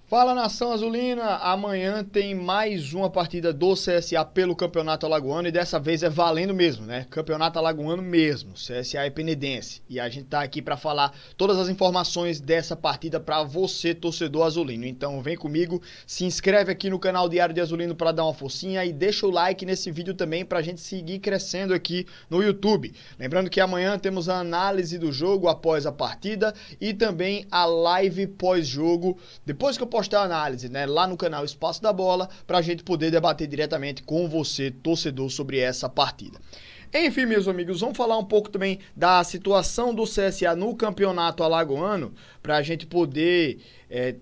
Fala, nação azulina, amanhã tem mais uma partida do CSA pelo Campeonato Alagoano e dessa vez é valendo mesmo, né? Campeonato Alagoano mesmo, CSA e Penedense. E a gente tá aqui para falar todas as informações dessa partida para você, torcedor azulino. Então vem comigo, se inscreve aqui no canal Diário de Azulino para dar uma forcinha e deixa o like nesse vídeo também pra gente seguir crescendo aqui no YouTube. Lembrando que amanhã temos a análise do jogo após a partida e também a live pós-jogo, depois que eu postar a análise, né, lá no canal Espaço da Bola, pra gente poder debater diretamente com você, torcedor, sobre essa partida. Enfim, meus amigos, vamos falar um pouco também da situação do CSA no Campeonato Alagoano, pra gente poder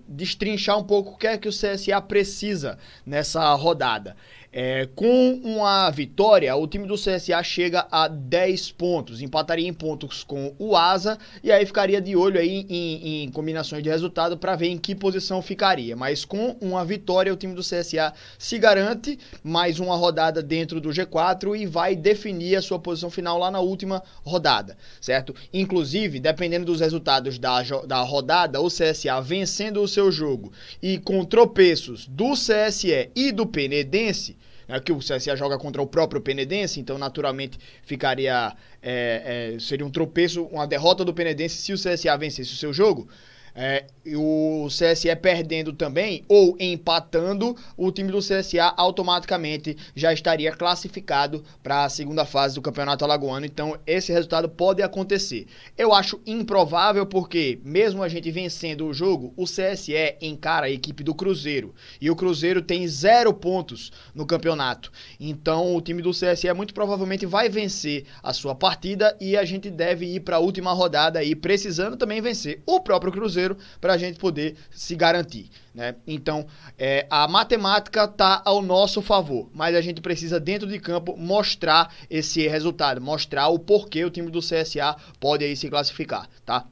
destrinchar um pouco o que é que o CSA precisa nessa rodada. Com uma vitória, o time do CSA chega a 10 pontos, empataria em pontos com o Asa e aí ficaria de olho aí em combinações de resultado para ver em que posição ficaria. Mas com uma vitória, o time do CSA se garante mais uma rodada dentro do G4 e vai definir a sua posição final lá na última rodada, certo? Inclusive, dependendo dos resultados da rodada, o CSA vencendo o seu jogo e com tropeços do CSE e do Penedense, que o CSA joga contra o próprio Penedense, então naturalmente ficaria seria um tropeço, uma derrota do Penedense se o CSA vencesse o seu jogo. O CSE perdendo também ou empatando, o time do CSA automaticamente já estaria classificado para a segunda fase do Campeonato Alagoano, então esse resultado pode acontecer. Eu acho improvável porque, mesmo a gente vencendo o jogo, o CSE encara a equipe do Cruzeiro e o Cruzeiro tem 0 pontos no campeonato, então o time do CSE muito provavelmente vai vencer a sua partida e a gente deve ir para a última rodada aí precisando também vencer o próprio Cruzeiro para a gente poder se garantir, né? Então, a matemática está ao nosso favor, mas a gente precisa dentro de campo mostrar esse resultado, mostrar o porquê o time do CSA pode aí se classificar, tá?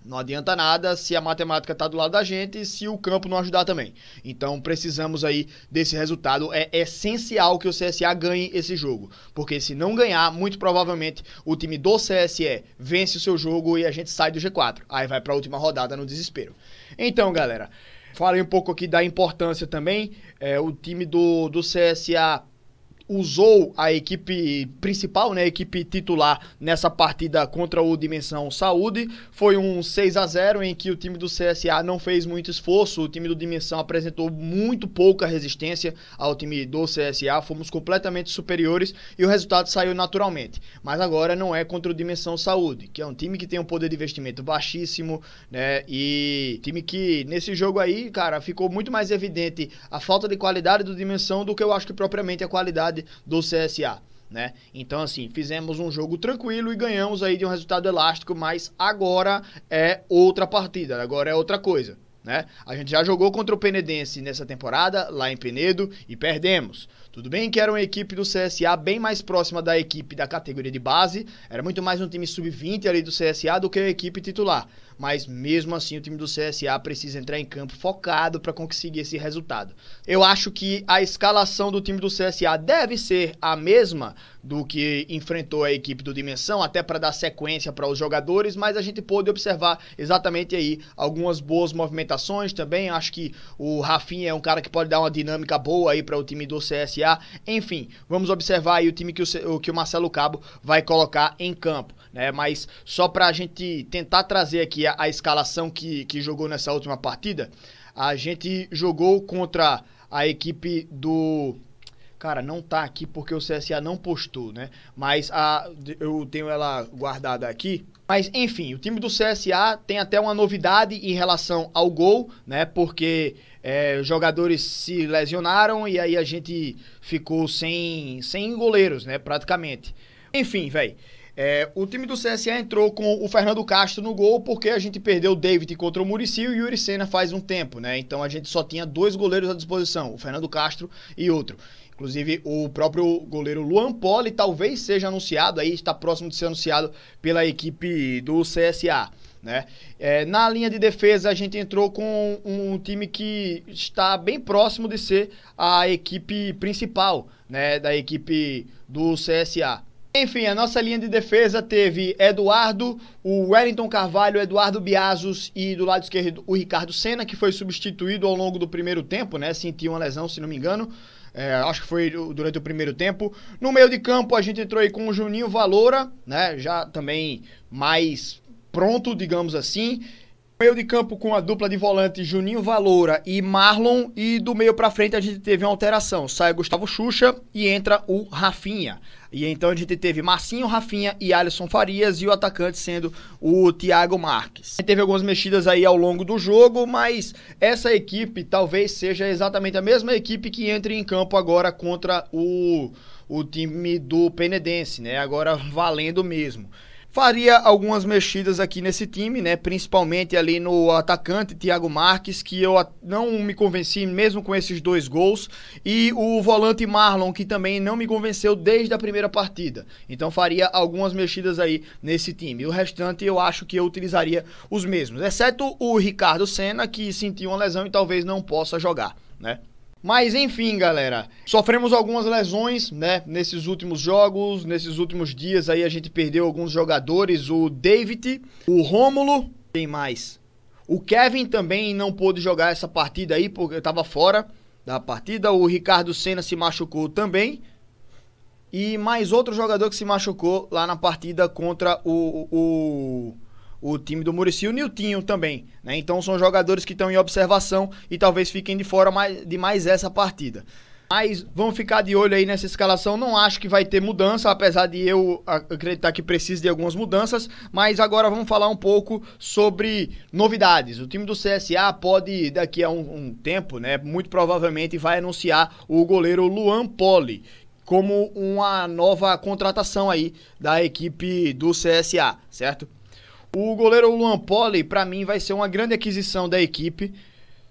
Não adianta nada se a matemática está do lado da gente e se o campo não ajudar também. Então precisamos aí desse resultado. É essencial que o CSA ganhe esse jogo, porque se não ganhar, muito provavelmente o time do CSE vence o seu jogo e a gente sai do G4. Aí vai para a última rodada no desespero. Então, galera, falei um pouco aqui da importância também. O time do CSA usou a equipe principal, né, a equipe titular nessa partida contra o Dimensão Saúde. Foi um 6-0 em que o time do CSA não fez muito esforço, o time do Dimensão apresentou muito pouca resistência ao time do CSA, fomos completamente superiores e o resultado saiu naturalmente. Mas agora não é contra o Dimensão Saúde, que é um time que tem um poder de investimento baixíssimo, né, e time que nesse jogo aí, cara, ficou muito mais evidente a falta de qualidade do Dimensão do que eu acho que propriamente a qualidade do CSA, né? Então assim, fizemos um jogo tranquilo e ganhamos aí de um resultado elástico, mas agora é outra partida, agora é outra coisa, né? A gente já jogou contra o Penedense nessa temporada, lá em Penedo, e perdemos. Tudo bem que era uma equipe do CSA bem mais próxima da equipe da categoria de base, era muito mais um time sub-20 ali do CSA do que a equipe titular. Mas mesmo assim o time do CSA precisa entrar em campo focado para conseguir esse resultado. Eu acho que a escalação do time do CSA deve ser a mesma do que enfrentou a equipe do Dimensão, até para dar sequência para os jogadores, mas a gente pôde observar exatamente aí algumas boas movimentações também. Acho que o Rafinha é um cara que pode dar uma dinâmica boa aí para o time do CSA. Enfim, vamos observar aí o time que o Marcelo Cabo vai colocar em campo, né? Mas só para a gente tentar trazer aqui a escalação que jogou nessa última partida, a gente jogou contra a equipe do... Cara, não tá aqui porque o CSA não postou, né? Mas eu tenho ela guardada aqui. Mas, enfim, o time do CSA tem até uma novidade em relação ao gol, né? Porque jogadores se lesionaram e aí a gente ficou sem goleiros, né? Praticamente. Enfim, velho. O time do CSA entrou com o Fernando Castro no gol porque a gente perdeu o David contra o Muricy e o Yuri Sena faz um tempo, né? Então a gente só tinha 2 goleiros à disposição, o Fernando Castro e outro. Inclusive o próprio goleiro Luan Poli talvez seja anunciado, aí está próximo de ser anunciado pela equipe do CSA, né? Na linha de defesa a gente entrou com um time que está bem próximo de ser a equipe principal, né, da equipe do CSA. Enfim, a nossa linha de defesa teve Eduardo, o Wellington Carvalho, Eduardo Biazos e do lado esquerdo o Ricardo Senna, que foi substituído ao longo do primeiro tempo, né? Sentiu uma lesão, se não me engano. Acho que foi durante o primeiro tempo. No meio de campo a gente entrou aí com o Juninho Valora, né? Já também mais pronto, digamos assim. Meio de campo com a dupla de volante Juninho Valora e Marlon, e do meio pra frente a gente teve uma alteração, sai Gustavo Xuxa e entra o Rafinha. E então a gente teve Marcinho, Rafinha e Alisson Farias, e o atacante sendo o Thiago Marques. Teve algumas mexidas aí ao longo do jogo, mas essa equipe talvez seja exatamente a mesma equipe que entre em campo agora contra o time do Penedense, né? Agora valendo mesmo. Faria algumas mexidas aqui nesse time, né? Principalmente ali no atacante Thiago Marques, que eu não me convenci mesmo com esses 2 gols, e o volante Marlon, que também não me convenceu desde a primeira partida. Então faria algumas mexidas aí nesse time. O restante eu acho que eu utilizaria os mesmos, exceto o Ricardo Senna, que sentiu uma lesão e talvez não possa jogar, né? Mas enfim, galera, sofremos algumas lesões, né, nesses últimos jogos, nesses últimos dias aí a gente perdeu alguns jogadores, o David, o Rômulo, quem mais? O Kevin também não pôde jogar essa partida aí porque estava fora da partida, o Ricardo Senna se machucou também, e mais outro jogador que se machucou lá na partida contra o time do Muricy, o Niltinho também, né? Então são jogadores que estão em observação e talvez fiquem de fora de mais essa partida. Mas vamos ficar de olho aí nessa escalação. Não acho que vai ter mudança, apesar de eu acreditar que precisa de algumas mudanças. Mas agora vamos falar um pouco sobre novidades. O time do CSA pode, daqui a um tempo, né, muito provavelmente vai anunciar o goleiro Luan Poli como uma nova contratação aí da equipe do CSA, certo? O goleiro Luan Poli, para mim, vai ser uma grande aquisição da equipe,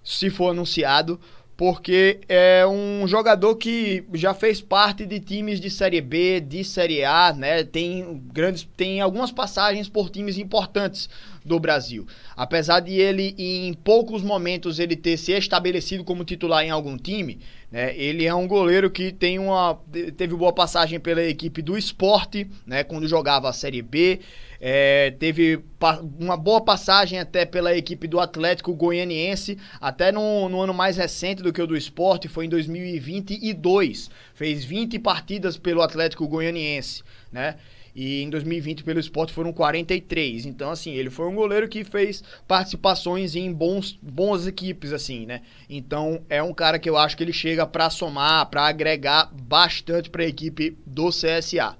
se for anunciado, porque é um jogador que já fez parte de times de Série B, de Série A, né? Tem algumas passagens por times importantes do Brasil. Apesar de ele, em poucos momentos, ele ter se estabelecido como titular em algum time, né? Ele é um goleiro que teve boa passagem pela equipe do Sport, né? Quando jogava a Série B. Teve uma boa passagem até pela equipe do Atlético Goianiense, até no ano mais recente do que o do Sport, foi em 2022, fez 20 partidas pelo Atlético Goianiense, né? E em 2020 pelo Sport foram 43, então assim, ele foi um goleiro que fez participações em boas equipes, assim, né? Então é um cara que eu acho que ele chega para somar, para agregar bastante para a equipe do CSA.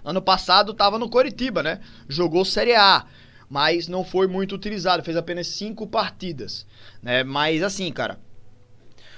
Ano passado estava no Coritiba, né? Jogou Série A, mas não foi muito utilizado, fez apenas 5 partidas, né? Mas assim, cara,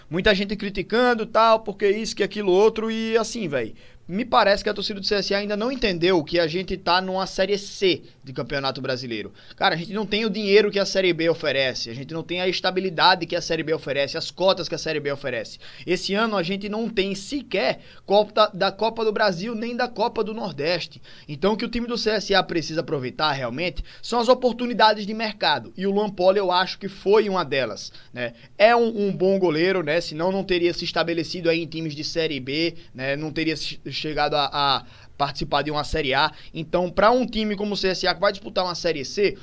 muita gente criticando tal, porque isso, que aquilo, outro, e assim, velho, me parece que a torcida do CSA ainda não entendeu que a gente tá numa Série C de Campeonato Brasileiro. Cara, a gente não tem o dinheiro que a Série B oferece, a gente não tem a estabilidade que a Série B oferece, as cotas que a Série B oferece. Esse ano a gente não tem sequer Copa da Copa do Brasil, nem da Copa do Nordeste. Então o que o time do CSA precisa aproveitar realmente são as oportunidades de mercado. E o Luan Poli eu acho que foi uma delas, né? É um bom goleiro, né? Senão não teria se estabelecido aí em times de Série B, né? Não teria chegado a participar de uma Série A. Então, para um time como o CSA que vai disputar uma Série C,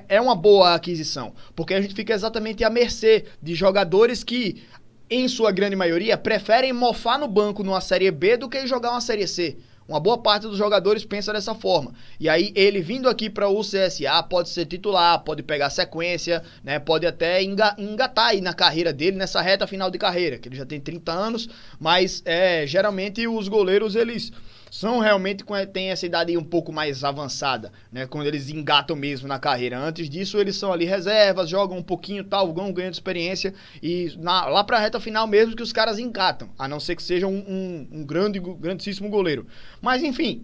é uma boa aquisição, porque a gente fica exatamente à mercê de jogadores que, em sua grande maioria, preferem mofar no banco numa Série B do que jogar uma Série C. Uma boa parte dos jogadores pensa dessa forma. E aí, ele vindo aqui para o CSA, pode ser titular, pode pegar sequência, né? Pode até engatar aí na carreira dele, nessa reta final de carreira, que ele já tem 30 anos, mas geralmente os goleiros, eles são realmente, tem essa idade um pouco mais avançada, né? Quando eles engatam mesmo na carreira. Antes disso, eles são ali reservas, jogam um pouquinho, tal, vão ganhando experiência, e lá pra reta final mesmo que os caras engatam, a não ser que seja um grandíssimo goleiro. Mas enfim,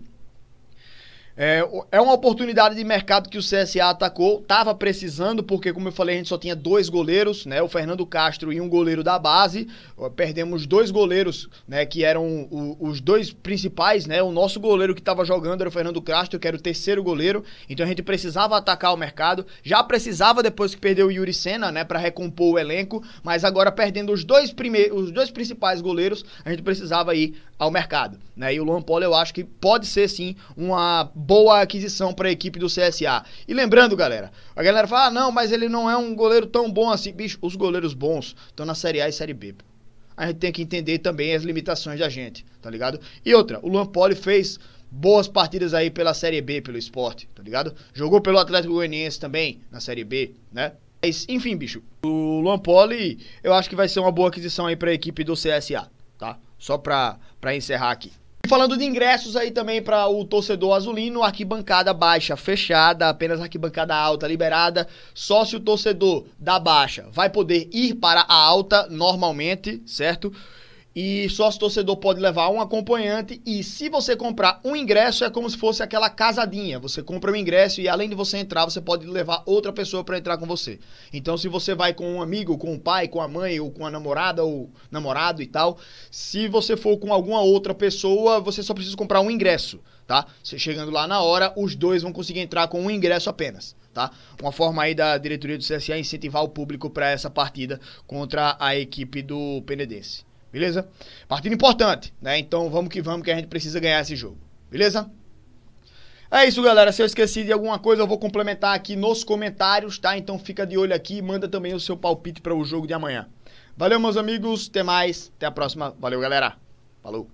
É uma oportunidade de mercado que o CSA atacou, tava precisando, porque como eu falei, a gente só tinha 2 goleiros, né? O Fernando Castro e um goleiro da base. Perdemos 2 goleiros, né? Que eram os 2 principais, né? O nosso goleiro que tava jogando era o Fernando Castro, que era o terceiro goleiro. Então a gente precisava atacar o mercado. Já precisava depois que perdeu o Yuri Senna, né? Pra recompor o elenco. Mas agora perdendo os dois principais goleiros, a gente precisava ir ao mercado, né? E o Luan Poli eu acho que pode ser sim uma boa aquisição para a equipe do CSA. E lembrando, galera, a galera fala, ah, não, mas ele não é um goleiro tão bom assim. Bicho, os goleiros bons estão na Série A e Série B. A gente tem que entender também as limitações da gente, tá ligado? E outra, o Luan Poli fez boas partidas aí pela Série B, pelo Sport, tá ligado? Jogou pelo Atlético Goianiense também, na Série B, né? Mas, enfim, bicho, o Luan Poli eu acho que vai ser uma boa aquisição aí para a equipe do CSA, tá? Só pra encerrar aqui. E falando de ingressos aí também para o torcedor azulino, arquibancada baixa fechada, apenas arquibancada alta liberada. Só se o torcedor da baixa vai poder ir para a alta normalmente, certo? E só se o torcedor pode levar um acompanhante. E se você comprar um ingresso, é como se fosse aquela casadinha. Você compra um ingresso e além de você entrar, você pode levar outra pessoa para entrar com você. Então se você vai com um amigo, com o pai, com a mãe, ou com a namorada, ou namorado e tal, se você for com alguma outra pessoa, você só precisa comprar um ingresso, tá? Você chegando lá na hora, os dois vão conseguir entrar com um ingresso apenas, tá? Uma forma aí da diretoria do CSA incentivar o público para essa partida contra a equipe do Penedense. Beleza? Partida importante, né? Então vamos que a gente precisa ganhar esse jogo. Beleza? É isso, galera. Se eu esqueci de alguma coisa, eu vou complementar aqui nos comentários, tá? Então fica de olho aqui e manda também o seu palpite para o jogo de amanhã. Valeu, meus amigos. Até mais. Até a próxima. Valeu, galera. Falou.